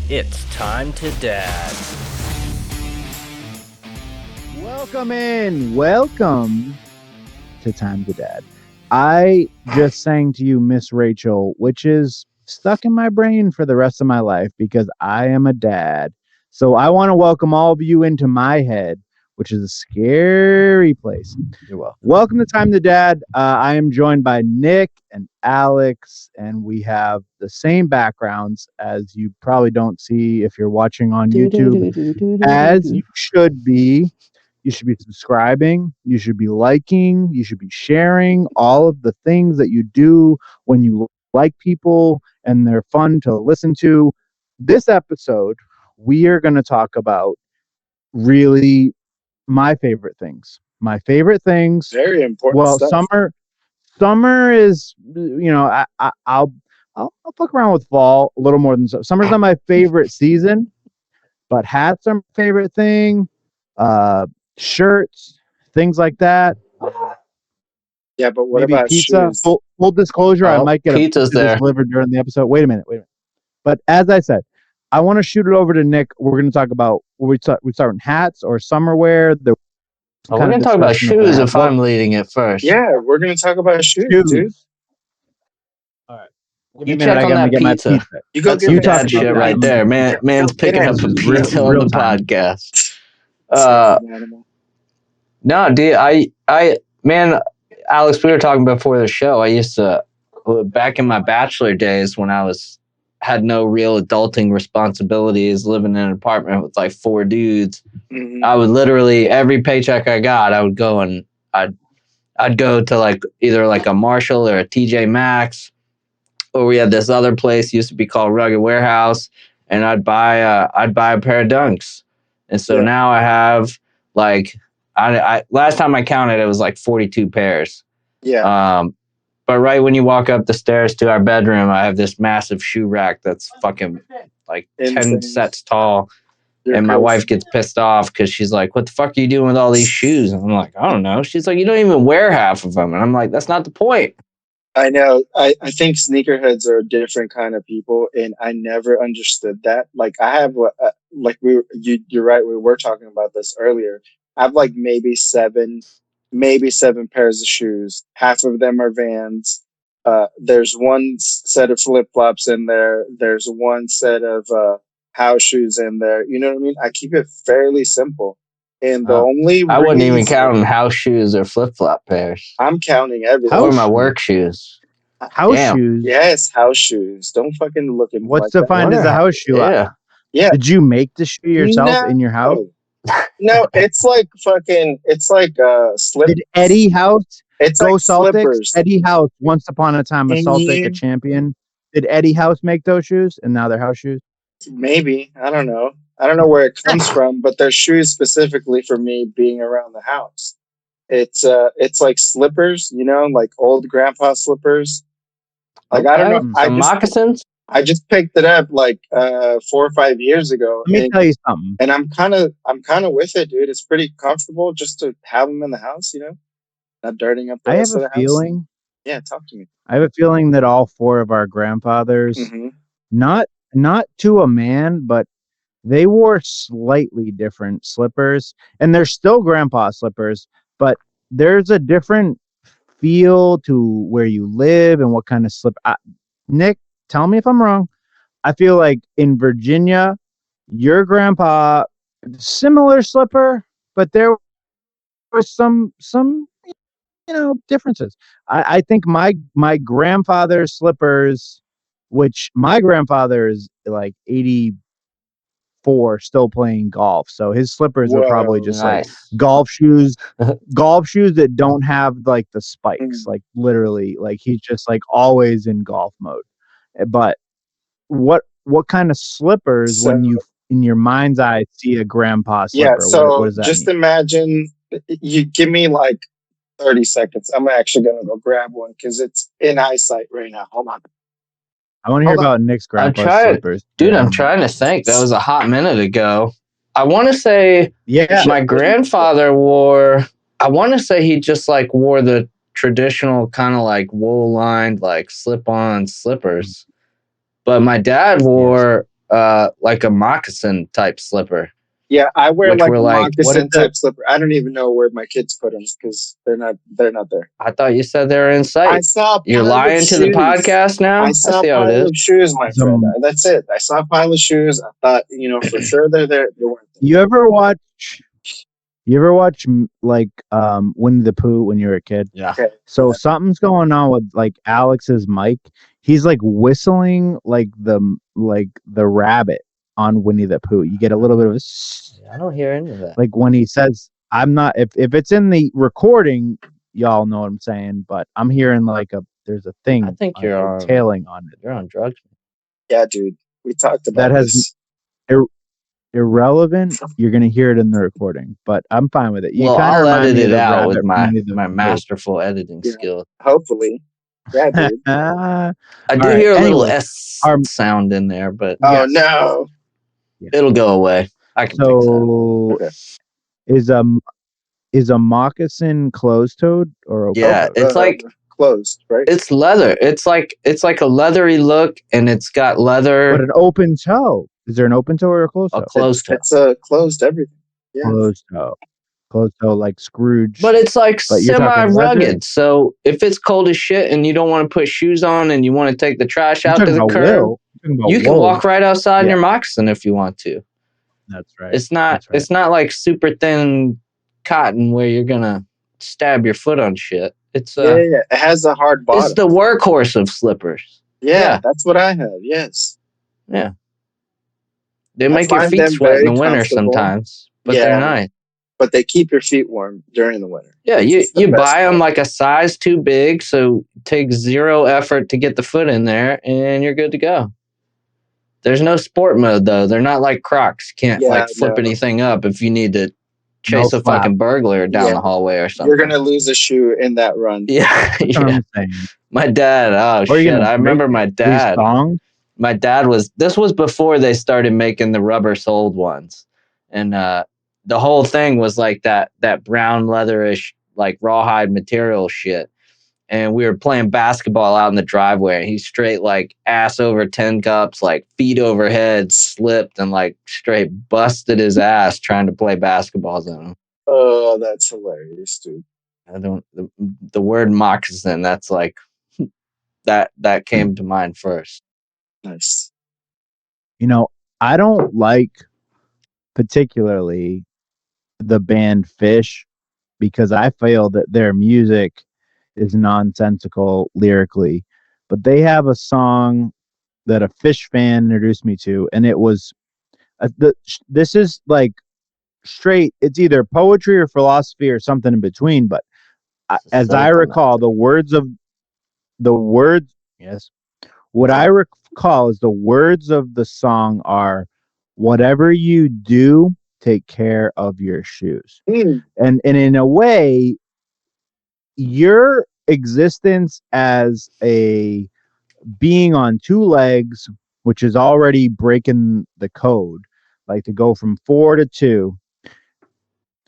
It's time to dad. Welcome to Time to Dad. I just sang to you Miss Rachel, which is stuck in my brain for the rest of my life because I am a dad. So I want to welcome all of you into my head, which is a scary place. You're welcome. Welcome to Time to Dad. I am joined by Nick and Alex, and we have the same backgrounds as you probably don't see if you're watching on YouTube, as you should be. You should be subscribing. You should be liking. You should be sharing all of the things that you do when you like people and they're fun to listen to. This episode, we are going to talk about really my favorite things. My favorite things. Very important. Well, stuff. summer is, I'll fuck around with fall a little more than so. Summer's not my favorite season, but hats are my favorite thing. Shirts, things like that. Yeah, but what Maybe about pizza? shoes? Full disclosure, I Oh, might get a pizza's pizza there. delivered during the episode. Wait a minute. But as I said, I want to shoot it over to Nick. We're going to talk about we start in hats or summer wear. We're going to talk about shoes if I'm leading it first. Yeah, we're gonna talk about shoes, dude. All right. You check on that pizza. You go That's get some me dad that shit pizza. right there. Man's picking up a pizza on the podcast. No, dude, man, Alex, we were talking before the show. I used to, back in my bachelor days when I had no real adulting responsibilities, living in an apartment with like 4 dudes. Mhm. I would literally, every paycheck I got, I would go and I'd go to like either like a Marshall or a TJ Maxx, or we had this other place used to be called Rugged Warehouse, and I'd buy a pair of Dunks. And so now I have like, I last time I counted, it was like 42 pairs. Yeah. But right when you walk up the stairs to our bedroom, I have this massive shoe rack that's fucking like 10 Insane. sets tall. You're And my crazy. wife gets pissed off because she's like, what the fuck are you doing with all these shoes? And I'm like, I don't know. She's like, you don't even wear half of them. And I'm like, that's not the point. I know. I think sneakerheads are a different kind of people, and I never understood that. Like I have, you're right. We were talking about this earlier. I have like maybe seven pairs of shoes. Half of them are Vans. There's one set of flip flops in there. There's one set of house shoes in there. You know what I mean? I keep it fairly simple, and the only I wouldn't even reason- count house shoes or flip flop pairs. I'm counting everything. Or my work shoes. House Damn. shoes. Yes, house shoes. Don't fucking look at me. What's like defined What as a- a house shoe? Yeah. Yeah. Did you make the shoe yourself No. in your house? No, it's like fucking. It's like slip. Did Eddie House It's go like Celtics? slippers. Eddie House, once upon a time, a Celtic, a Mhm. champion. Did Eddie House make those shoes, and now they're house shoes? Maybe I don't know. I don't know where it comes from, but they're shoes specifically for me being around the house. It's like slippers, you know, like old grandpa slippers. Like I don't know. Some moccasins? I just picked it up like 4 or 5 years ago. Let me tell you something. And I'm kind of with it, dude. It's pretty comfortable just to have them in the house, you know, not dirtying up the I have rest of a the house. feeling. Yeah, talk to me. I have a feeling that all 4 of our grandfathers, Mhm. not to a man, but they wore slightly different slippers, and they're still grandpa slippers, but there's a different feel to where you live and what kind of slip. Nick, tell me if I'm wrong. I feel like in Virginia, your grandpa, similar slipper, but there was some differences. I think my grandfather's slippers, which my grandfather is like 84, still playing golf, so his slippers were probably just like golf shoes that don't have like the spikes, like literally, like he's just like always in golf mode. But what kind of slippers, when you in your mind's eye see a grandpa slipper? Yeah, so what does that just mean? imagine, you give me like 30 seconds. I'm actually gonna go grab one because it's in eyesight right now. Hold on. I want to hear hold on. about Nick's grandpa slippers. Dude, I'm trying to think. That was a hot minute ago. I want to say my grandfather wore, I want to say he just like wore the traditional kind of like wool lined like slip on slippers. But my dad wore like a moccasin type slipper. Yeah, I wear Which like were a like, what moccasin is the- type slipper. I don't even know where my kids put them because they're not there. I thought you said they were in I sight. saw a You're pile of lying to the shoes. podcast now. I I saw see a how it pile is. of shoes, my Some- friend. That's it. I saw a pile of shoes. I thought, for sure they're there. They weren't there. You ever watch? Like Winnie the Pooh when you were a kid? Yeah. Okay. So something's going on with like Alex's mic. He's like whistling like the rabbit on Winnie the Pooh. You get a little bit of I don't hear any of that. like when he says, "I'm not." If it's in the recording, y'all know what I'm saying. But I'm hearing like there's a thing. I think you're on- tailing on it. You're on drugs. Yeah, dude. We talked about That has- this. Irrelevant. You're gonna hear it in the recording, but I'm fine with it. You Well, kinda I'll remind edit me of it the out rabbit with from my Winnie the my Pooh. masterful editing Yeah. skill. Hopefully. Yeah, dude. Ah, I do All right, hear a little anyway, S our- sound in there, but Oh, no. it'll go away. I can fix that. so Okay. is a moccasin closed-toed or open? Yeah, it's like closed, right? it's leather. It's like a leathery look, and it's got leather. But an open toe. Is there an open toe or a closed toe? A closed toe. It's a closed everything. Yeah. Closed toe. Closed toe like Scrooge. But it's like But you're talking semi-rugged. leather? So if it's cold as shit and you don't want to put shoes on and you want to take the trash You're out to talking the about curb, wool. You're talking about you can wool. walk right outside in Yeah. your moccasin if you want to. That's right. It's not That's right. it's not like super thin cotton where you're gonna stab your foot on shit. It's Yeah. It has a hard bottom. it's the workhorse of slippers. yeah, that's what I have. Yes. They I make your find feet them sweat in the very winter comfortable. sometimes, but Yeah. they're nice. But they keep your feet warm during the winter. Yeah, It's the you best buy them part. like a size too big, so it takes zero effort to get the foot in there, and you're good to go. There's no sport mode though. They're not like Crocs. You can't Yeah, like flip no. anything up if you need to chase No a fucking burglar down Yeah. the hallway or something. You're going to lose a shoe in that run. yeah, That's what yeah. I'm saying. My dad. Oh Or you're shit! gonna I remember my These dad. songs. My dad was. This was before they started making the rubber soled ones, and the whole thing was like that brown leatherish like rawhide material shit. And we were playing basketball out in the driveway, and he straight like ass over 10 cups, like feet overhead, slipped and like straight busted his ass trying to play basketballs on him. Oh, that's hilarious, dude. I don't the word moccasin. That's like that came to mind first. Nice. I don't like particularly the band Fish because I feel that their music is nonsensical lyrically, but they have a song that a Fish fan introduced me to, and it was this is like straight. It's either poetry or philosophy or something in between. But as I Something recall, the words. Yes, what I recall is the words of the song are, "Whatever you do, take care of your shoes." And in a way, your existence as a being on two legs, which is already breaking the code, like to go from 4 to 2,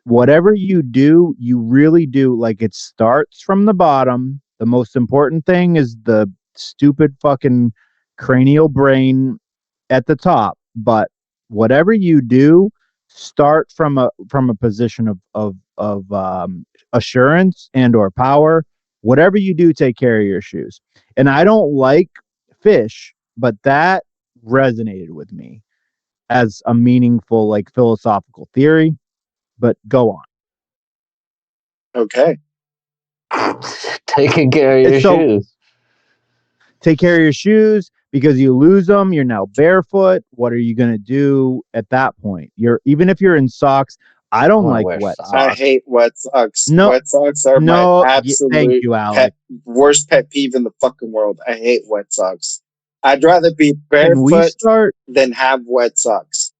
whatever you do, you really do. Like, it starts from the bottom. The most important thing is the stupid fucking cranial brain at the top, but whatever you do, start from a position of assurance and or power. Whatever you do, take care of your shoes. And I don't like Fish, but that resonated with me as a meaningful, like, philosophical theory. But go on. Okay. Taking care of your It's so- shoes. Take care of your shoes, because you lose them, you're now barefoot. What are you going to do at that point? Even if you're in socks, I don't wanna like wear wet socks. I socks. hate wet socks. No. Wet socks are No, my thank absolute you, Alex. worst pet peeve in the fucking world. I hate wet socks. I'd rather be Can we barefoot start? than have wet socks.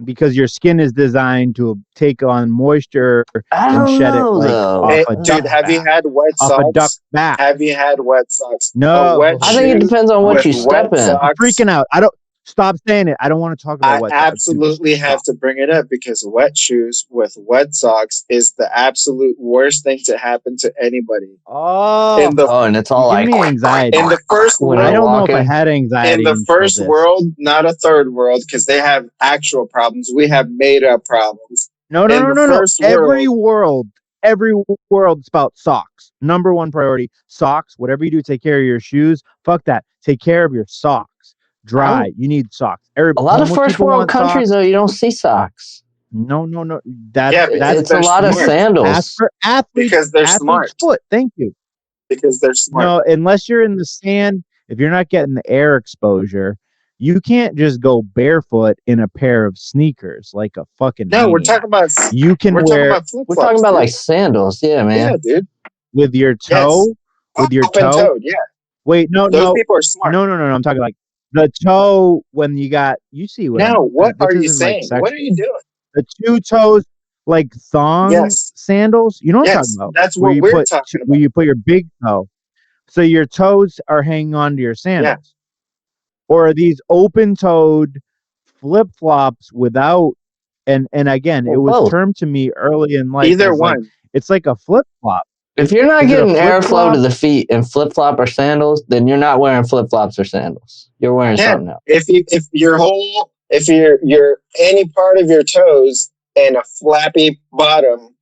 Because your skin is designed to take on moisture I and don't shed know, it like though. off Hey, a dude, duck have you back. had wet Off a duck socks? back. Have you had wet socks? No. A wet I think it shoe depends on what with you wet step in. socks. I'm freaking out. Stop saying it. I don't want to talk about I wet socks. absolutely have to bring it up because wet shoes with wet socks is the absolute worst thing to happen to anybody. Oh, In the and it's all give like me anxiety. in the first when I they're world, don't know if I walking. had anxiety in the until first this. world, not a third world, because they have actual problems. We have made up problems. No. in the first Every world is about socks. Number one priority, socks. Whatever you do, take care of your shoes. Fuck that. Take care of your socks. Dry. You need socks. A lot of Homeless first people world want countries, socks. though, you don't see socks. No. Yeah, because It's a they're lot of smart. Ask sandals. for athletes. Because they're Athlete's smart. foot. Thank you. Because they're smart. No, unless you're in the sand, if you're not getting the air exposure, you can't just go barefoot in a pair of sneakers like a fucking No, we're maniac. talking about. You can We're talking wear about flip We're flops. talking about like sandals. Yeah, man. Yeah, dude. with your toe. With your toe. Open-toed, yeah. Wait, Those people are smart. No. I'm talking like the toe when you got. You see what? Now, what this are you isn't, like, saying? What are you doing? the two toes, like thong Yes. sandals. You know what I'm Yes, talking about? that's Where what you we're put talking where about. you put your big toe, so your toes are hanging on to your sandals. Or are these open-toed flip flops without? And again, it was both. termed to me early in life. Either as, like, one. it's like a flip flop. If you're not Is it a getting airflow flip-flop? to the feet in flip flop or sandals, then you're not wearing flip flops or sandals. You're wearing Yeah. something else. If your any part of your toes and a flappy bottom,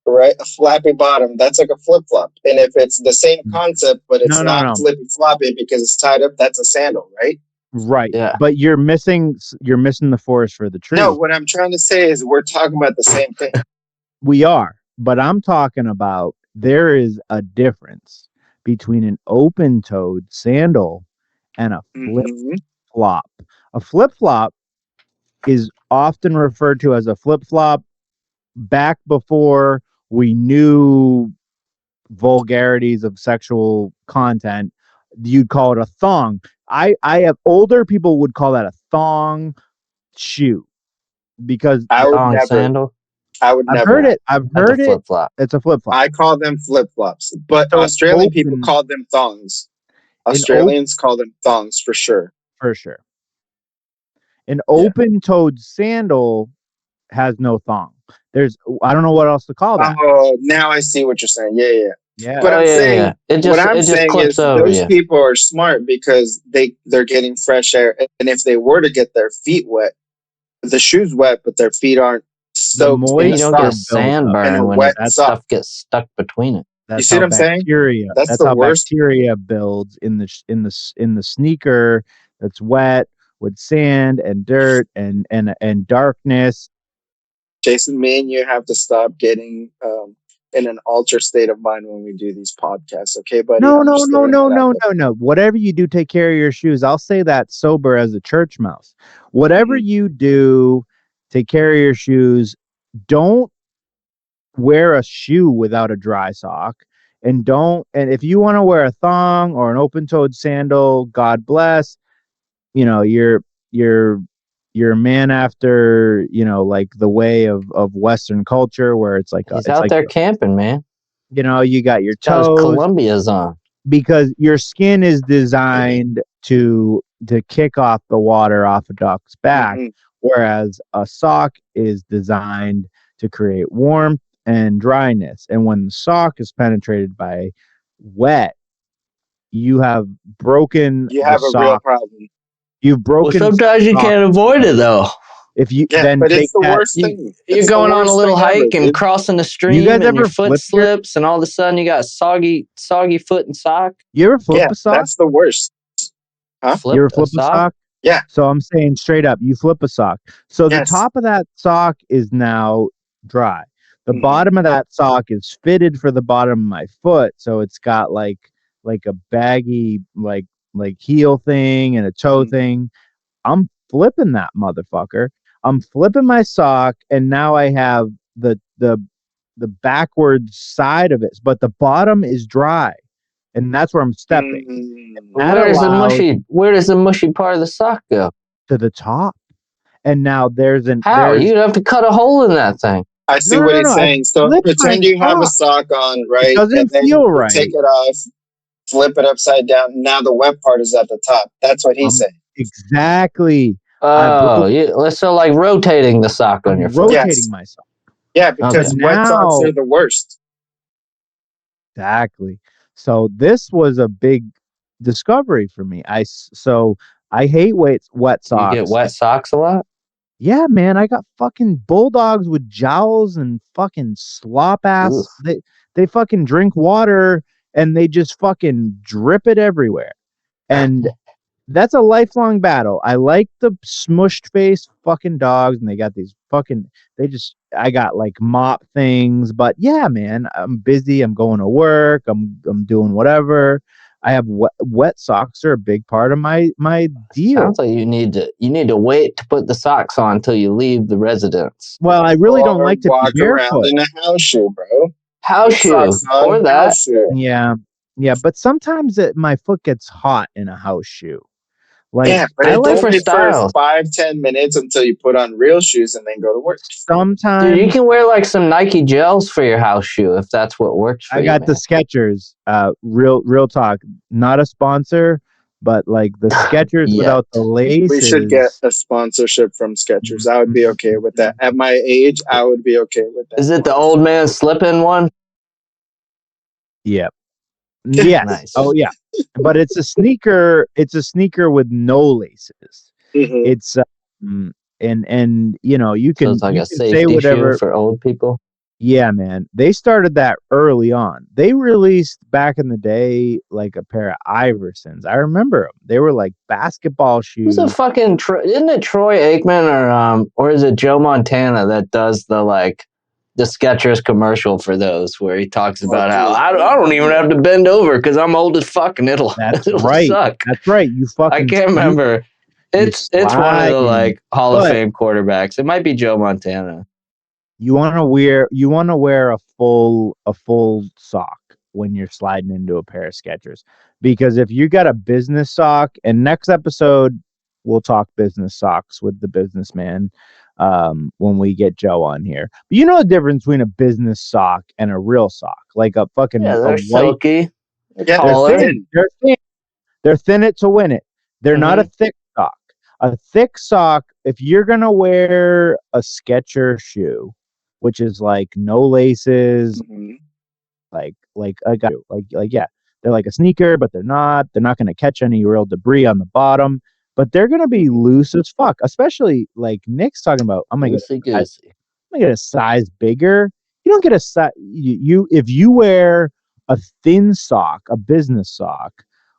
right? A flappy bottom, that's like a flip flop. And if it's the same concept, but it's No. flippy floppy because it's tied up, that's a sandal, right? Right. Yeah. But you're missing the forest for the tree. No, what I'm trying to say is we're talking about the same thing. We are, but I'm talking about there is a difference between an open-toed sandal and a flip Mhm. flop. A flip flop is often referred to as a flip flop back before we knew vulgarities of sexual content. You'd call it a thong. I have older people would call that a thong shoe because I would Thong never. sandal. I would I've never. heard it. I've That's heard a it. flip flop. It's a flip flop. I call them flip flops, but So Australian people open- call them thongs. An Australians call them thongs for sure. For sure. An open-toed sandal has no thong. I don't know what else to call that. Oh, now I see what you're saying. Yeah. Yeah. But I'm saying, It just, what I'm it just saying clips is over those you. people are smart because they're getting fresh air, and if they were to get their feet wet, the shoes wet, but their feet aren't soaked in moisture You the don't builds get socks. up. sand And a burn when wet that sock. stuff gets stuck between it. That's see how what I'm saying? bacteria. That's That's the how worst. bacteria builds in the sneaker that's wet with sand and dirt and darkness. Jason, me and you have to stop getting in an altered state of mind when we do these podcasts, okay, buddy? No. I'm just throwing that out there. Whatever you do, take care of your shoes. I'll say that sober as a church mouse. Whatever you do, take care of your shoes. Don't wear a shoe without a dry sock. And if you want to wear a thong or an open-toed sandal, God bless. You're a man after, like the way of Western culture where it's like He's out there camping, man. you got your Got his toes Columbia's on. because your skin is designed to kick off the water off a duck's back, Mhm. whereas a sock is designed to create warmth and dryness. And when the sock is penetrated by wet, you have broken You have the a sock. real problem. You've broken. Well, sometimes you sock. can't avoid it, though. If you Yeah, then but take it's the that, worst thing. You're It's the going on a worst little thing ever, hike and dude. crossing the stream, guys and ever your foot flip your- slips, and all of a sudden you got soggy foot and sock. you ever flip Yeah, a sock? that's the worst. Huh? Flip You ever flip a sock? Yeah. So I'm saying straight up, you flip a sock. So Yes. the top of that sock is now dry. The Mhm. bottom of that sock is fitted for the bottom of my foot, so it's got like a baggy like heel thing and a toe Mhm. thing. I'm flipping that motherfucker. I'm flipping my sock, and now I have the backwards side of it, but the bottom is dry, and that's where I'm stepping. That allows Where does the mushy part of the sock go? to the top, and now there's How? You'd have to cut a hole in that thing. I see No, what no, he's no, I saying. So flipped pretend my you have a sock. sock on, right? doesn't and then feel you right. take it off, flip it upside down. Now the wet part is at the top. That's what he's saying. Exactly. So like rotating the sock on I'm your foot. rotating Yes. myself. Yeah, because Okay. wet socks Now- are the worst. Exactly. So this was a big discovery for me. So I hate wet Do you get socks. wet socks a lot? Yeah, man, I got fucking bulldogs with jowls and fucking slop ass. Oof. They fucking drink water and they just fucking drip it everywhere. And that's a lifelong battle. I like the smushed face fucking dogs, and they got these fucking. I got like mop things, but yeah, man, I'm busy. I'm going to work. I'm doing whatever. I have wet socks are a big part of my deal. Sounds like you need to wait to put the socks on until you leave the residence. Well, I really don't Or like to walk be around barefoot. in a house shoe, bro. House Put shoe socks on, or that. house shoe. Yeah, but sometimes my foot gets hot in a house shoe. Like Yeah, but I it's like different only styles. for 5-10 minutes until you put on real shoes and then go to work. sometimes. Dude, you can wear like some Nike gels for your house shoe if that's what works for I you. got the Skechers. Real talk. Not a sponsor, but like the Skechers Yeah. without the laces. We should get a sponsorship from Skechers. I would be okay with that. At my age, I would be okay with that. Is it the old man slipping one? Yep. Yes. Nice. Oh yeah. But it's a sneaker. It's a sneaker with no laces. Mhm. It's and you know you So can, it's like you a can say safety whatever. shoe for old people. Yeah, man. They started that early on. They released back in the day like a pair of Iversons. I remember them. They were like basketball shoes. Who's a fucking isn't it Troy Aikman or is it Joe Montana that does the Skechers commercial for those where he talks about how I don't even have to bend over because I'm old as fuck and it'll right. suck. That's right. You fucking. I can't remember. It's one of slide the in. like Hall of But- Fame quarterbacks. It might be Joe Montana. You want to wear a full sock when you're sliding into a pair of Skechers, because if you got a business sock, and next episode we'll talk business socks with the businessman when we get Joe on here. But you know the difference between a business sock and a real sock, like a fucking Yeah, a they're white. silky. Yeah, Taller. they're thin. They're thin. They're thin it to win it. They're not a thick sock. A thick sock, if you're gonna wear a Skechers shoe, which is like no laces, Mhm. like yeah, they're like a sneaker, but they're not gonna catch any real debris on the bottom, but they're gonna be loose as fuck. Especially like Nick's talking about, I'm gonna get a size bigger. You don't get a size. If you wear a thin sock, a business sock,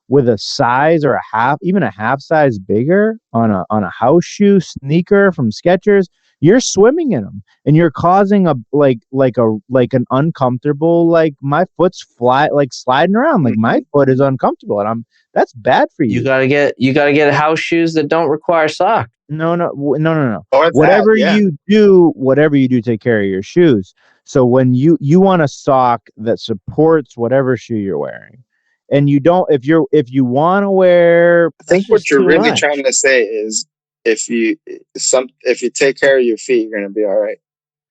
with a size or even a half size bigger on a house shoe sneaker from Skechers, you're swimming in them and you're causing an uncomfortable, like my foot's sliding around, like my foot is uncomfortable, and that's bad for you. You gotta get house shoes that don't require socks. No. Or Whatever that, yeah. you do, take care of your shoes. So when you want a sock that supports whatever shoe you're wearing, and you don't, if you want to wear, I think That's what just you're too really much. trying to say is if you take care of your feet, you're gonna be all right.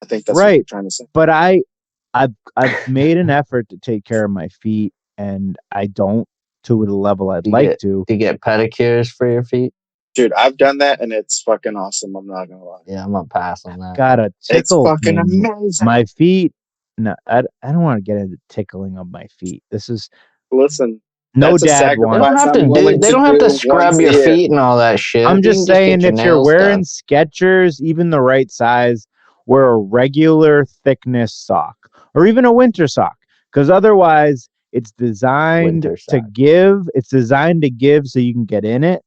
I think that's what Right. you're trying to say. but I've made an effort to take care of my feet, and I don't to the level I'd like to. Do you get pedicures for your feet? Dude, I've done that and it's fucking awesome. I'm not gonna lie. Yeah, I'm gonna pass on that. Gotta It's tickle fucking things. amazing. My feet. No, I don't want to get into tickling of my feet. This is Listen, no that's a dad They one. don't have to I'm willing They don't have to do scrub once a your year. feet and all that shit. I'm You just can saying, get if your you're nails wearing done. Skechers, even the right size, wear a regular thickness sock or even a winter sock, because otherwise it's designed Winter to sock. give. It's designed to give so you can get in it.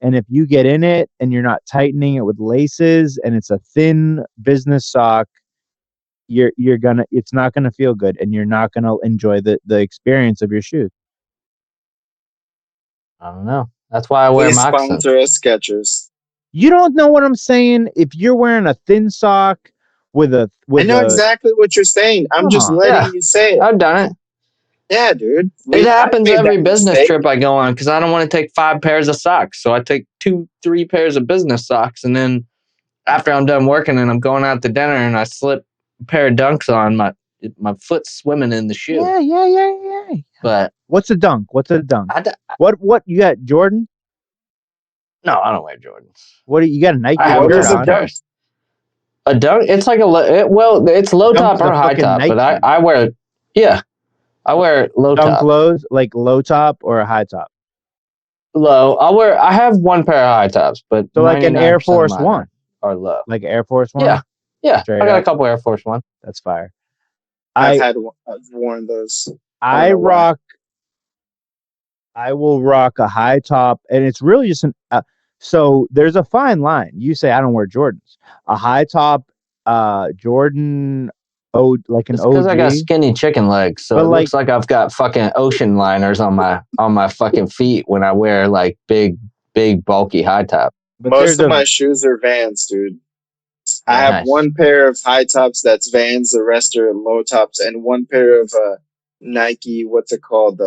And if you get in it and you're not tightening it with laces and it's a thin business sock, it's not gonna feel good, and you're not gonna enjoy the experience of your shoes. I don't know. That's why I wear Please moccasins. sponsor us, Skechers. You don't know what I'm saying? If you're wearing a thin sock with I know exactly what you're saying. I'm just Huh. letting Yeah. you say it. I've done it. Yeah, dude. It happens I made every that business mistake. trip I go on because I don't want to take 5 pairs of socks. So I take 2-3 pairs of business socks, and then after I'm done working and I'm going out to dinner and I slip a pair of dunks on, my foot's swimming in the shoe. Yeah. But What's a dunk? I d- What you got, Jordan? No, I don't wear Jordans. What do you got? A Nike I have What a shirt is a couple on? dunk? pairs. A dunk? It's like it's low Dunk's top or a high fucking top, but Nike. I wear, yeah, I wear low Dunk top. lows, like low top or a high top. Low. I have one pair of high tops, but So like an 99% Air of Force mine One, are low. like Air Force One. Yeah. Yeah, Straight I got up. a couple Air Force One. That's fire. I've I worn those. I know why. rock. I will rock a high top, and it's really just an. So there's a fine line. You say I don't wear Jordans. A high top, Jordan, like an It's because I got OG. skinny chicken legs, so But it like- looks like I've got fucking ocean liners on my fucking feet when I wear like big bulky high top. But Most there's of a my shoes are Vans, dude. I have Nice. one pair of high tops that's Vans, the rest are low tops, and one pair of Nike. What's it called?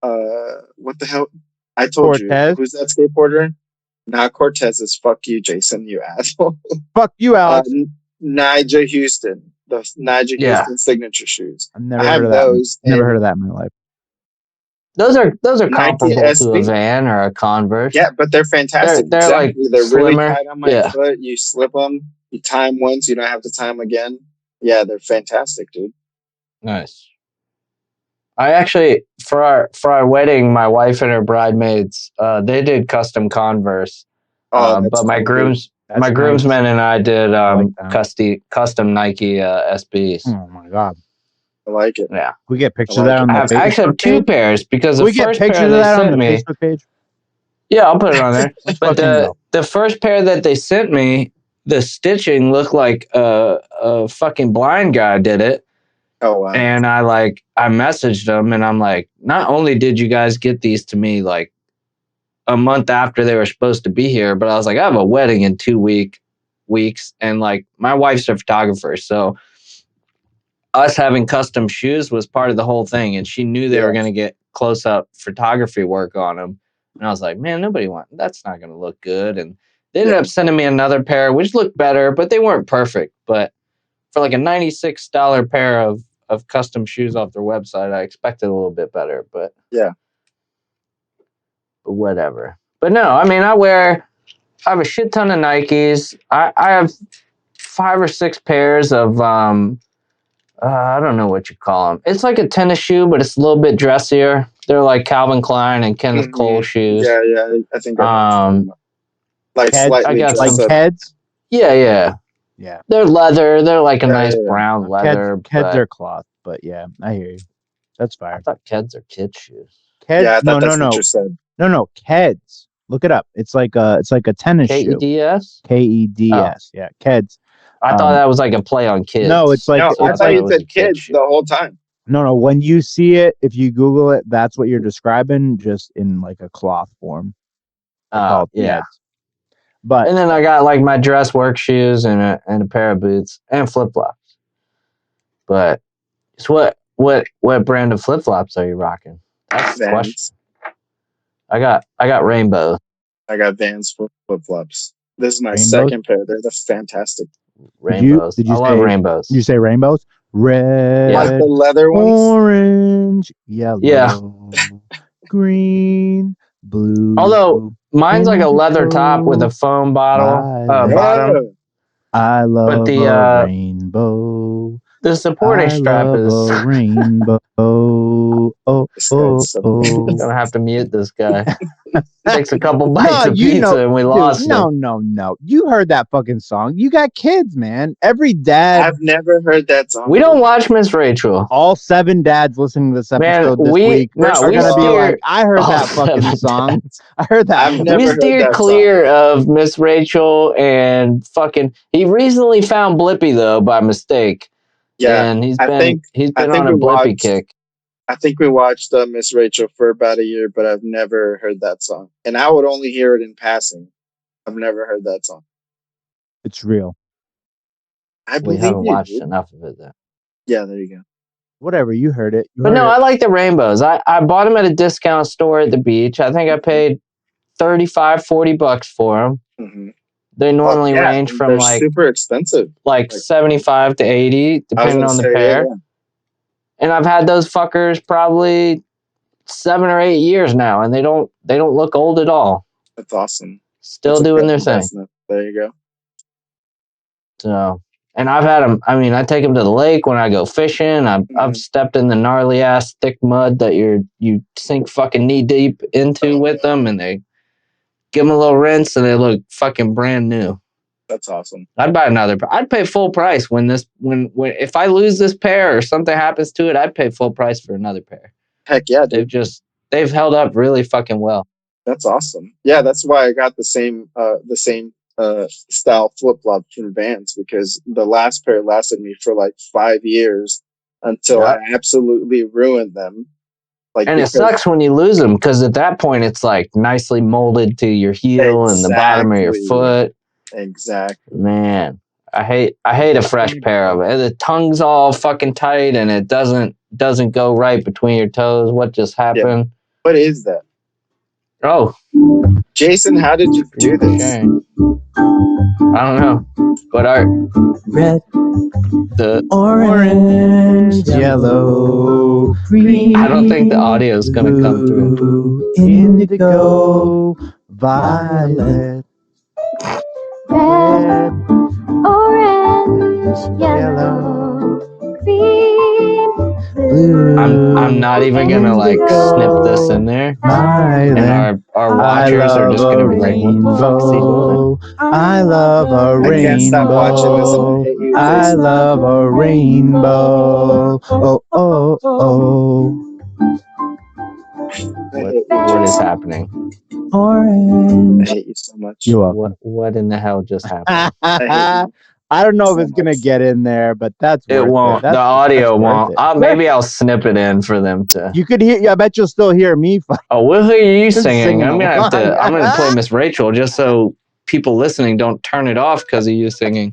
What the hell? I told Cortez? you. Who's that skateboarder? Not Cortez's. Fuck you, Jason. You asshole. fuck you, Alex. Nigel Houston. The Nigel Yeah. Houston signature shoes. I've never I heard have of that. those. Never and- heard of that in my life. Those are Nike comparable to a SB. Van or a Converse. Yeah, but they're fantastic. They're like exactly. They're really slimmer. tight on my Yeah. foot. You slip them. You time once. You don't have to time again. Yeah, they're fantastic, dude. Nice. I actually for our wedding, my wife and her bridesmaids, they did custom Converse. That's But my cool, dude. That's my nice. groomsmen and I did like that. custom Nike SBs. Oh my god. I like it. Yeah, We get pictures I of like that it. on I the have, Facebook actually have two page? pairs because Can the we get first pictures pair of they that on sent the me. Facebook page? Yeah, I'll put it on there. Let's But fucking go. the first pair that they sent me, the stitching looked like a fucking blind guy did it. Oh wow. And I messaged them and I'm like, not only did you guys get these to me like a month after they were supposed to be here, but I was like, I have a wedding in 2 weeks. And like my wife's a photographer. So us having custom shoes was part of the whole thing. And she knew they were going to get close up photography work on them. And I was like, man, that's not going to look good. And they ended up sending me another pair, which looked better, but they weren't perfect. But for like a $96 pair of custom shoes off their website, I expected a little bit better, but Yeah. But whatever. But no, I mean, I have a shit ton of Nikes. I have 5 or 6 pairs of I don't know what you call them. It's like a tennis shoe, but it's a little bit dressier. They're like Calvin Klein and Kenneth Cole shoes. Yeah. I think. Like Keds? slightly I got Like dressed up. Keds? Yeah. Yeah. They're leather. They're like a Yeah, nice yeah. brown leather. Keds but are cloth, but yeah, I hear you. That's I fire. thought Keds are kid shoes. Keds? Yeah, I thought that's no. what you said. No, Keds. Look it up. It's like a tennis shoe. KEDS? KEDS. Yeah, Keds. I thought that was like a play on kids. No, it's like No, I it's thought like you said kids shoe. the whole time. no. When you see it, if you Google it, that's what you're describing, just in like a cloth form. Called yeah. Keds. But And then I got like my dress work shoes and a pair of boots and flip flops. But it's what brand of flip flops are you rocking? That's the question. Vans. I got rainbow. I got Vans flip flops. This is my Rainbows? second pair. They're the fantastic. Rainbows. Did you I love say- rainbows. you say rainbows? Red, Yeah. Like the leather ones. orange, yellow, Yeah. green, blue. Although mine's like a leather top with a foam bottom. I love But the, a rainbow. The supporting strap love is. a rainbow. Oh, This guy's so- I'm gonna have to mute this guy. Takes a couple bites No, of you pizza know- and we Dude, lost him. no. You heard that fucking song. You got kids, man. Every dad, I've never heard that song. We don't watch Miss Rachel. all 7 dads listening to this Man, episode this we- week no, are we gonna be steer- like, I heard all that fucking 7 song. dads. I heard that. I've never We heard steered that clear of Miss Rachel and fucking. He recently found Blippi though by mistake. Yeah, and he's I been think on a we Blippi watched- kick. I think we watched Miss Rachel for about a year, but I've never heard that song. And I would only hear it in passing. I've never heard that song. It's real. I We believe haven't you. watched dude. enough of it though. Yeah, there you go. Whatever, you heard it. You But heard no, it. I like the rainbows. I bought them at a discount store at the beach. I think I paid $35-$40 for them. Mhm. They normally Yeah, range from they're like super expensive. 75 to 80, I was depending gonna on the say, pair. yeah. And I've had those fuckers probably 7 or 8 years now, and they don't look old at all. That's awesome. Still That's a doing good their thing. investment. There you go. So, and I've had them. I mean, I take them to the lake when I go fishing. I've Mhm. stepped in the gnarly ass thick mud that you sink fucking knee deep into with them, and they give them a little rinse, and they look fucking brand new. That's awesome. I'd buy another. I'd pay full price when if I lose this pair or something happens to it, I'd pay full price for another pair. Heck yeah, dude. They've held up really fucking well. That's awesome. Yeah, that's why I got the same style flip flop from Vans, because the last pair lasted me for like 5 years until Yep. I absolutely ruined them. Like, And it sucks when you lose them because at that point it's like nicely molded to your heel and the bottom of your Exactly. foot. Exactly. Man, I hate a fresh pair of it. The tongue's all fucking tight and it doesn't go right between your toes. What just happened? What is that? Oh, Jason, how did you do this? okay. I don't know. But Red, the orange, yellow, green. I don't think the audio is gonna come through. blue, indigo, violet, Red, orange, yellow, green, blue. I'm not even gonna like snip this in there. And Violet. our I watchers are just love gonna a be like, what the fuck is he doing? rainbow. I love a I can't stop watching this. I'm rainbow. gonna hit you, I Jason. love a rainbow. Oh, oh, oh. I hate you, What is Jason. happening? I Orange. hate you so much. You're welcome. What in the hell just happened? I don't know if so it's gonna much. get in there, but that's It worth won't. That's, The audio that's worth won't. it. Maybe I'll snip it in for them to. You could hear. I bet you'll still hear me. Oh, we'll hear you Just singing. singing I'm gonna have to. along. I'm gonna play Miss Rachel just so people listening don't turn it off because of you singing.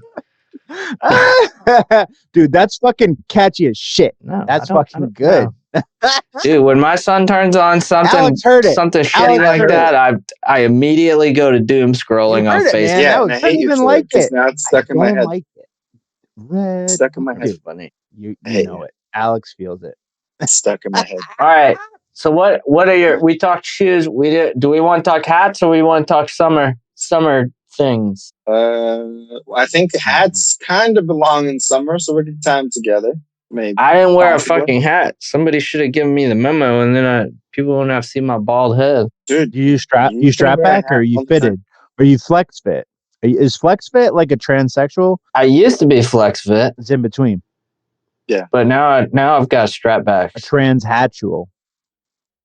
Dude, that's fucking catchy as shit. No, That's I don't fucking good. know. Dude, when my son turns on something Alex heard it. shitty Alex like heard that, I immediately go to doom scrolling You on heard it, Facebook. man. Yeah, That and I was- hate don't you even for like because it. now it's stuck in my don't head. like it. Red. Stuck in my head. That's funny. You hate know you. it. Alex feels it. It's stuck in my head. All right. So what are your? We talked shoes. Do we want to talk hats or we want to talk summer things? I think hats kind of belong in summer, so we can tie them together. Maybe. I didn't wear Possibly. a fucking hat. Somebody should have given me the memo, and then people wouldn't have to see my bald head. Dude, Do you strap? You You can strap wear a back, or hat are you all the time. fitted, or you flex fit? Is flex fit like a transsexual? I used to be flex fit, It's in between. but now I've got strap backs. A transhatual.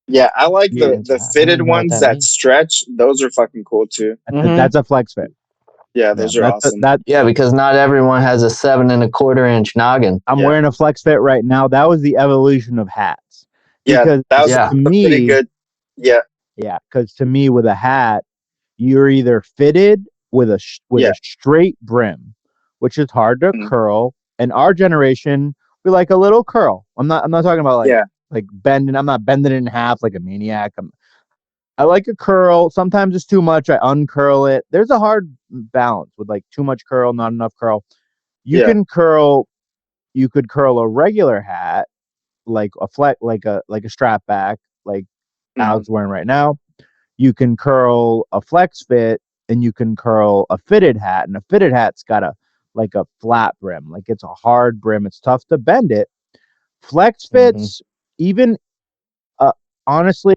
yeah, I like Yeah, the I don't fitted know what ones that that means. stretch. Those are fucking cool too. Mhm. That's a flex fit. Yeah, those Yeah, are that's awesome. Yeah, because not everyone has a 7 1/4-inch noggin. I'm Yeah. wearing a flex fit right now. That was the evolution of hats. Yeah, Because that was Yeah. to pretty me, good. Yeah, because to me, with a hat, you're either fitted with a Yeah. a straight brim, which is hard to Mhm. curl. And our generation, we like a little curl. I'm not talking about Yeah. like bending. I'm not bending it in half like a maniac. I like a curl. Sometimes it's too much. I uncurl it. There's a hard balance with like too much curl, not enough curl. You Yeah. can curl. You could curl a regular hat, like a like a strap back, like Mhm. Alex is wearing right now. You can curl a flex fit, and you can curl a fitted hat. And a fitted hat's got a flat brim, like it's a hard brim. It's tough to bend it. Flex fits, even honestly,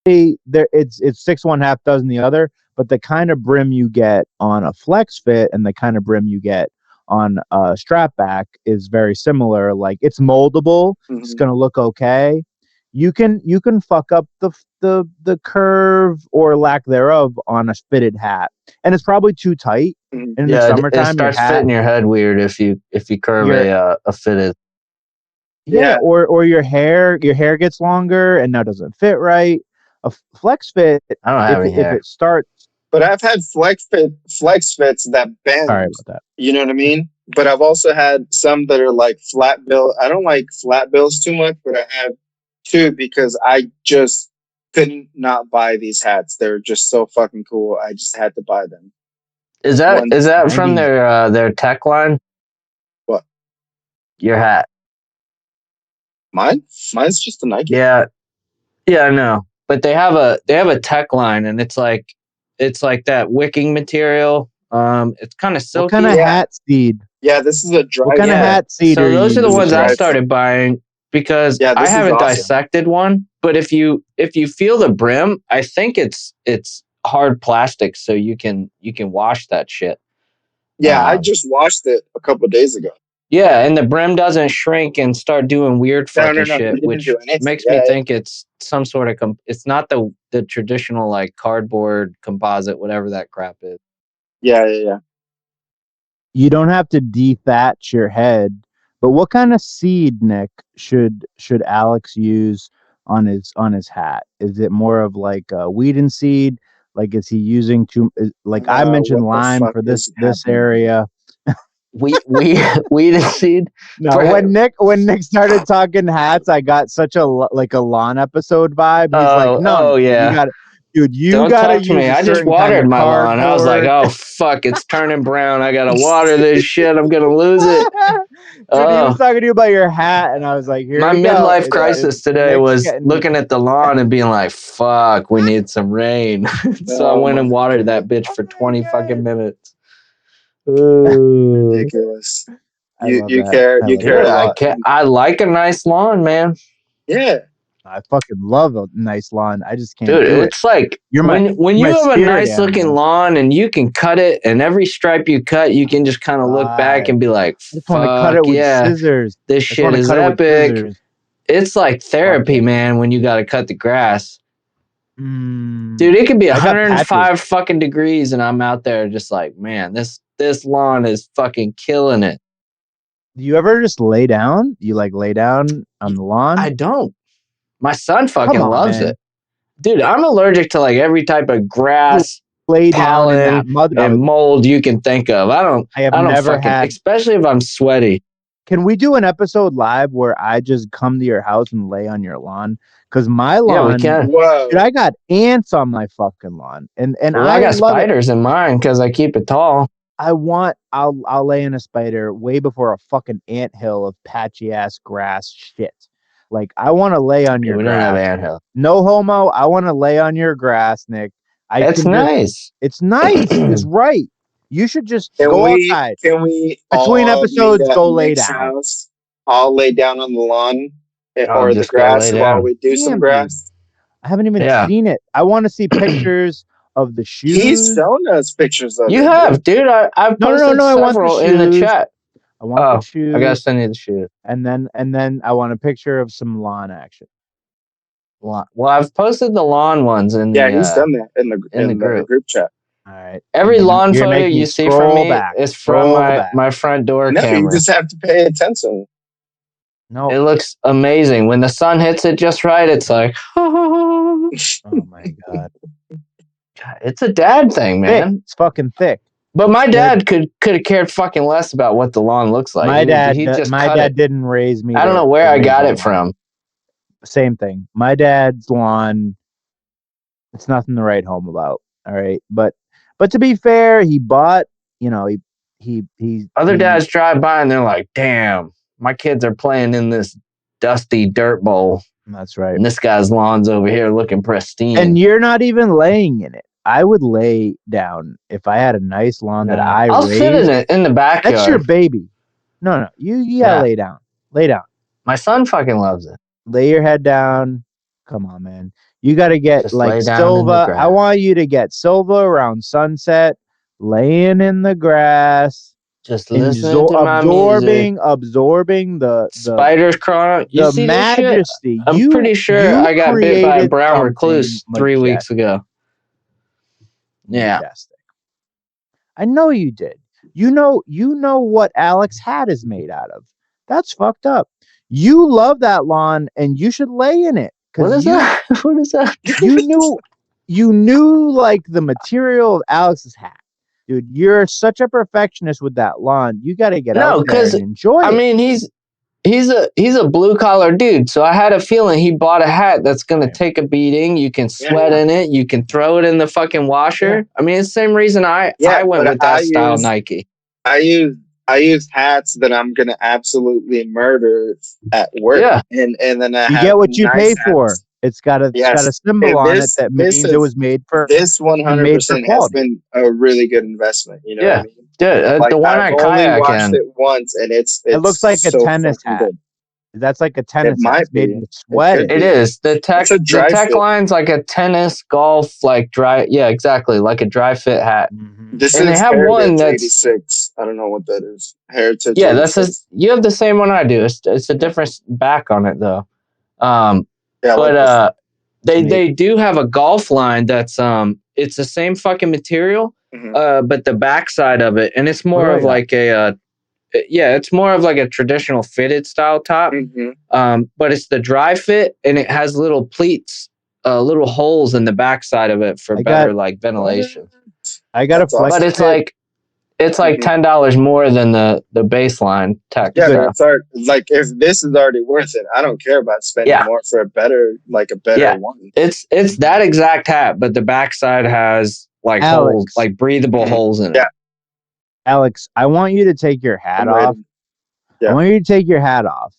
there it's 6 one, half dozen the other. But the kind of brim you get on a flex fit and the kind of brim you get on a strap back is very similar. Like it's moldable. It's Mhm. gonna look okay. You can fuck up the curve or lack thereof on a fitted hat, and it's probably too tight. Mhm. In Yeah, the it summertime, starts your hat, fitting your head weird if you curve a fitted. yeah, or your hair gets longer and now doesn't fit right. A flex fit, I don't have any if hair. it starts. But I've had flex fits that bend. Sorry about that. You know what I mean? But I've also had some that are like flat bill. I don't like flat bills too much, but I have two because I just couldn't not buy these hats. They're just so fucking cool. I just had to buy them. Is that from their tech line? What? Your hat? Mine's just a Nike. Yeah, I know. But they have a tech line, and it's like It's like that wicking material. It's kind of silky. What kind of Yeah. hat seed? Yeah, this is a dry. What kind of hat seed So are those you are the This is ones I right. started buying because Yeah, I this is haven't awesome. dissected one. But if you feel the brim, I think it's hard plastic, so you can wash that shit. Yeah, I just washed it a couple days ago. Yeah, and the brim doesn't shrink and start doing weird No, fucking no, shit, you didn't which do anything. makes Yeah, me think it's some sort of it's not the traditional like cardboard composite, whatever that crap is. yeah. You don't have to dethatch your head, but what kind of seed, Nick, should Alex use on his hat? Is it more of like a wheat and seed? Like, is he using like I mentioned what the lime fuck for this is happening? area? Wheat and seed. No, when Nick started talking hats, I got such a like a lawn episode vibe. He's like, no, yeah. you got to, dude, you Don't got to talk to use me. a I just certain watered kind of my lawn. I was like, cardboard. oh fuck, it's turning brown. I gotta water this shit. I'm gonna lose it. Dude, he was talking to you about your hat, and I was like, here My we go. midlife crisis today Nick's was getting- looking at the lawn and being like, fuck, we need some rain. So I Oh went my and watered that God. bitch for 20 fucking minutes. Ridiculous. I You love you that. care I you love care that. a lot. I like a nice lawn, man. Yeah. I fucking love a nice lawn. I just can't Dude, do it. it's like You're my when you my have a spirit nice looking animal. lawn and you can cut it, and every stripe you cut, you can just kind of look back and be like, I just want to cut it fuck with yeah, scissors. this I just shit wanna is cut it with epic. scissors. It's like therapy, Okay. man, when you got to cut the grass. Mm. Dude, it could be I got 105 fucking degrees and I'm out there just like, man, this lawn is fucking killing it. Do you ever just lay down? You like lay down on the lawn? I don't. My son fucking on, loves man. it. Dude, I'm allergic to like every type of grass, lay down in pollen, that mud. and mold you can think of. I don't never fucking, had. especially if I'm sweaty. Can we do an episode live where I just come to your house and lay on your lawn? Because my lawn, Yeah, we can. Whoa. dude, I got ants on my fucking lawn, and Well, I I got love it. spiders in mine because I keep it tall. I'll lay in a spider way before a fucking anthill of patchy ass grass shit. Like, I want to lay on your We don't have grass. anthill. No homo. I want to lay on your grass, Nick. It's nice. It's nice. It's right. You should just Can go we outside. between Between all episodes, meet at go lay Nick's down. house, I'll lay down on the lawn or the just go grass lay while down. we do Damn, some dude. grass. I haven't even Yeah. seen it. I want to see pictures of the shoes. He's shown us pictures of You it. have, dude. I've No, posted I want the several in the shoes. chat. I want Oh, the shoes. I gotta send you the shoe. and then I want a picture of some lawn action. Well, I've posted the lawn ones in Yeah, the, he's done that in the group chat. All right. every You're lawn gonna photo make me you see from scroll me back, is from scroll back. my front door No, you camera. just have to pay attention. No. It looks amazing. When the sun hits it just right, it's like, Oh my god. it's a dad thing, Thick. man. It's fucking thick. But my dad could have cared fucking less about what the lawn looks like. my He dad just cut it. didn't raise me. I don't to- know where to I raise got my it from. lawn. Same thing. My dad's lawn. It's nothing to write home about. All right, but to be fair, he bought. You know, he Other he- dads drive by and they're like, damn, my kids are playing in this dusty dirt bowl. That's right. And this guy's lawn's over here looking pristine. And you're not even laying in it. I would lay down if I had a nice lawn that I I'll raised. sit in it in the backyard. That's your baby. No, you gotta Yeah. lay down. Lay down. My son fucking loves it. Lay your head down. Come on, man. You got to get Just lay like down in the Silva. grass. I want you to get Silva around sunset, laying in the grass, Just listening to my absorbing the spiders crawling. You the see this shit? majesty. I'm pretty sure you I got bit by a created brown something recluse 3 weeks majestic. ago. Yeah. Majestic. I know you did. You know what Alex hat is made out of. That's fucked up. You love that lawn and you should lay in it. What is that? What is that? You knew like the material of Alex's hat. Dude, you're such a perfectionist with that lawn. You got to get No, out there 'cause, and enjoy it. I mean, he's a blue collar dude, so I had a feeling he bought a hat that's gonna take a beating. You can sweat in it. You can throw it in the fucking washer. Yeah. I mean, it's the same reason I went but with that I style use- Nike. I use hats that I'm gonna absolutely murder at work. Yeah. And then I You have get what you nice pay hats. for. It's got a Yes. symbol And on this- it that this means it is- was made for. This 100% has quality. been a really good investment. You know what Yeah. I mean? Dude, Like, the one I've at only Kayak watched and it once, and it's It looks like a so tennis fucking hat. good. That's like a tennis hat. might It's made be. with sweat. could it is the tech. It's a The dry tech fit. line's like a tennis golf like dry. Yeah, exactly, like a dry fit hat. Mhm. This And they is have Heritage one that's- 86. I don't know what that is. Heritage. Yeah, that's 86. you have the same one I do. It's a different back on it though. Yeah, But like they do have a golf line that's it's the same fucking material, Mhm. but the backside of it, and it's more What do of I got? like a it's more of like a traditional fitted style top. Mhm. But it's the dry fit, and it has little pleats, little holes in the backside of it for I better got- like ventilation. I got a That's awesome. flex But it's fit. like Mhm. $10 more than the baseline tech. Yeah, so- but it's hard. Like, if this is already worth it, I don't care about spending Yeah. more for a better Yeah. one. It's that exact hat, but the backside has like Alex. holes, like breathable Mhm. holes in it. Yeah. Alex, I want you to take your hat I'm off. ready. Yeah. I want you to take your hat off,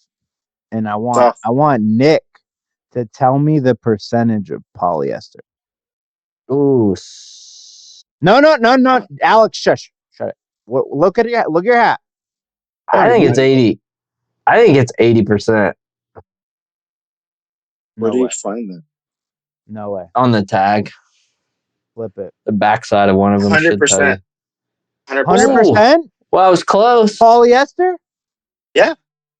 and I off. want Nick to tell me the percentage of polyester. Ooh. No, Alex, shush, shut it. Look at your hat. I think it's 80. I think it's 80% Where No do you way. find that? No way. on the tag. Flip it. The backside of one of them should tell you. 100%. 100% Well, I was close. polyester. Yeah.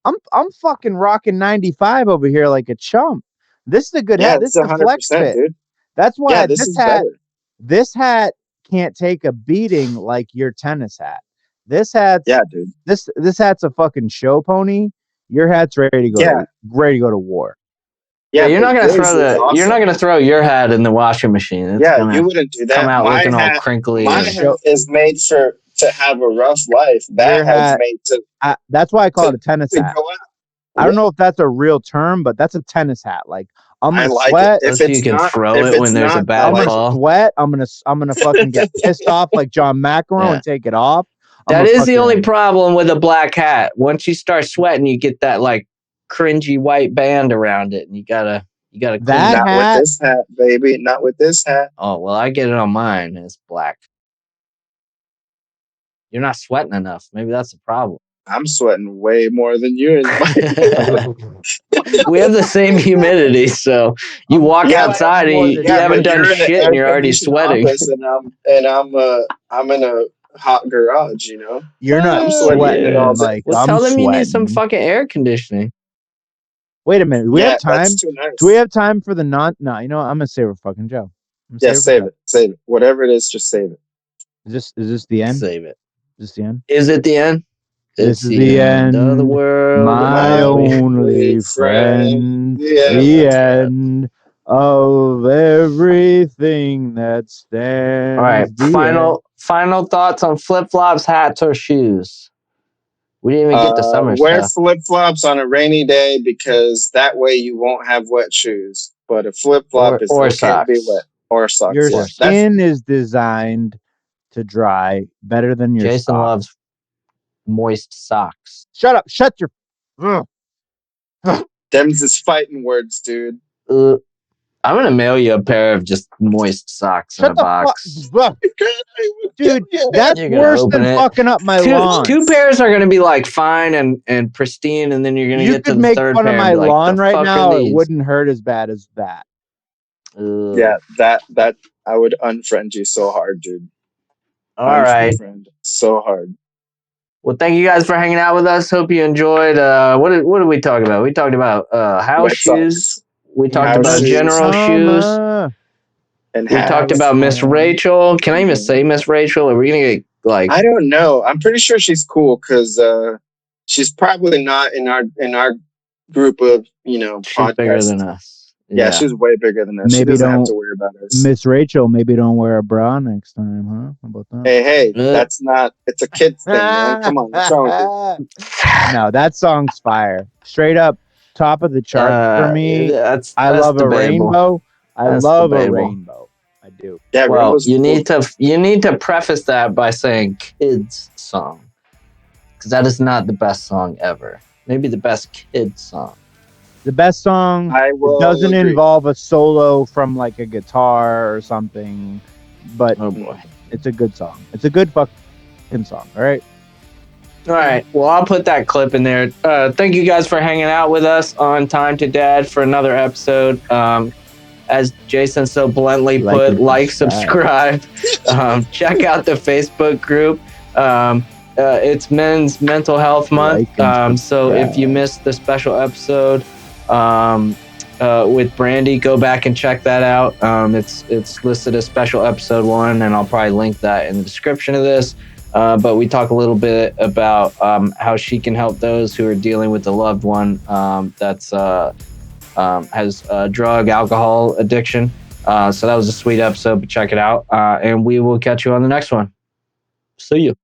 I'm fucking rocking 95 over here like a chump. This is a good Yeah, hat. This it's is a flex 100%, fit. dude. That's why Yeah, this is better. this hat can't take a beating like your tennis hat. This hat's Yeah, dude. this hat's a fucking show pony. Your hat's ready to go Yeah. to war. Yeah, you're but not gonna this throw is awesome. you're not gonna throw your hat in the washing machine. It's Yeah, gonna you wouldn't do that. come out my looking all hat, crinkly. my and- hat is made to have a rough life. That Your hat's hat- made to That's why I call it a tennis hat. go out. I don't know if that's a real term, but that's a tennis hat. Like I'm I gonna like sweat. it. If So you it's can not, throw if it it's when there's a not bad I'm like- gonna call. sweat. I'm gonna fucking get pissed off like John McEnroe Yeah. and take it off. I'm That gonna is the only fucking- problem with a black hat. Once you start sweating, you get that like cringy white band around it, and you gotta clean That it. Not hat- with this hat, baby. Not with this hat. Oh well, I get it on mine. It's black. You're not sweating enough. Maybe that's the problem. I'm sweating way more than you. We have the same humidity, so you walk Yeah, outside and you Yeah, haven't but done you're in an shit and you're already air-conditioned sweating. office, and I'm in a hot garage. You know. You're not I'm sweating sweating all day. like Well, I'm tell them you need some sweating. fucking air conditioning. Wait a minute. Do we have time? That's too nice. Do we have time for the non? No, you know what? I'm gonna save it, fucking Joe. I'm gonna Yeah, for save Joe. it. Save it. Whatever it is, just save it. Is this the end? Save it. Is this the end? Is it the end? This It's is the of the end, world. My and only friend. friend. Yeah. The end of everything that stands. All right. The Final thoughts on flip flops, hats, or shoes. We didn't even get the summer Wear stuff. flip flops on a rainy day because that way you won't have wet shoes. But a flip flop is Or okay to be socks. wet. Or socks. Your yeah. That's- skin is designed to dry better than your Jason socks. loves moist socks. Shut up. Shut your. Ugh. Them's is fighting words, dude. I'm gonna mail you a pair of just moist socks in Shut a the box. fuck. Dude, that's You're gonna worse open than it. fucking up my lawn. Two pairs are gonna be like fine and pristine, and then you're gonna You get to could the make third fun pair of and my be like, lawn "The right fuck now. are It these?" wouldn't hurt as bad as that. Ugh. Yeah, that I would unfriend you so hard, dude. All right. Unfriend so hard. Well, thank you guys for hanging out with us. Hope you enjoyed. What did we talk about? We talked about house Wet shoes. socks We talked House about shoes. general shoes. and We hats. talked about Miss Rachel. Can I even say Miss Rachel? Are we gonna get like? I don't know. I'm pretty sure she's cool because she's probably not in our group of She's podcasts. bigger than us. Yeah, she's way bigger than us. She Maybe doesn't have don't- to worry about us. Miss Rachel, maybe don't wear a bra next time, huh? How about that? Hey, Uh. that's not. It's a kid's thing, man. Come on, what's wrong with you? No, that song's fire. Straight up top of the chart for me. That's I love debatable. a rainbow. I That's love debatable. a rainbow. I do. Yeah, Well, Rainbow's you cool. need to preface that by saying kids song, because that is not the best song ever. Maybe the best kid song. The best song. I It will doesn't agree. involve a solo from like a guitar or something, but Oh boy. it's a good song. It's a good fucking song. All right. All right. Well, I'll put that clip in there. Thank you guys for hanging out with us on Time to Dad for another episode. As Jason so bluntly Like put, and like, subscribe. Check out the Facebook group. It's Men's Mental Health Month. Like and So if you missed the special episode with Brandy, go back and check that out. It's listed as special episode 1, and I'll probably link that in the description of this. But we talk a little bit about how she can help those who are dealing with a loved one that's has drug, alcohol addiction. So that was a sweet episode, but check it out. And we will catch you on the next one. See you.